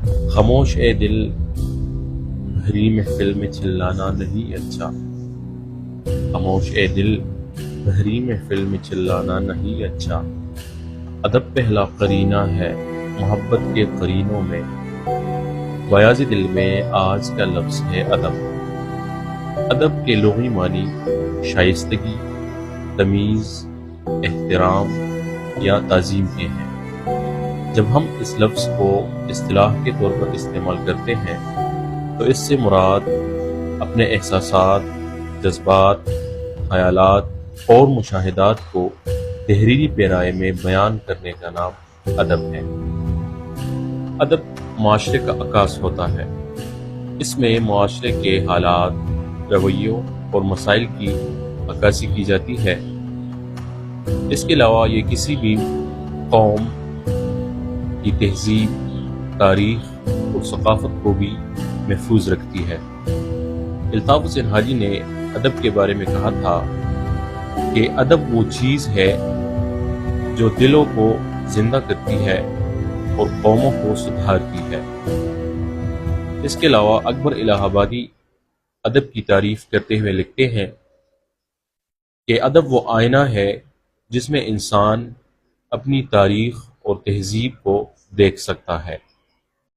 خاموش اے دل، بھری محفل میں چلانا نہیں اچھا۔ خاموش اے دل، بھری محفل میں چلانا نہیں اچھا۔ ادب پہلا قرینہ ہے محبت کے قرینوں میں، بیاض دل میں آج کا لفظ ہے ادب۔ ادب کے لغوی معنی شائستگی، تمیز، احترام یا تعظیم کے ہیں۔ جب ہم اس لفظ کو اصطلاح کے طور پر استعمال کرتے ہیں تو اس سے مراد اپنے احساسات، جذبات، خیالات اور مشاہدات کو تحریری پیرائے میں بیان کرنے کا نام ادب ہے۔ ادب معاشرے کا عکاس ہوتا ہے۔ اس میں معاشرے کے حالات، رویوں اور مسائل کی عکاسی کی جاتی ہے۔ اس کے علاوہ یہ کسی بھی قوم کی تہذیب، تاریخ اور ثقافت کو بھی محفوظ رکھتی ہے۔ الطاف حسین حاجی نے ادب کے بارے میں کہا تھا کہ ادب وہ چیز ہے جو دلوں کو زندہ کرتی ہے اور قوموں کو سدھارتی ہے۔ اس کے علاوہ اکبر الہ آبادی ادب کی تعریف کرتے ہوئے لکھتے ہیں کہ ادب وہ آئینہ ہے جس میں انسان اپنی تاریخ اور تہذیب کو دیکھ سکتا ہے۔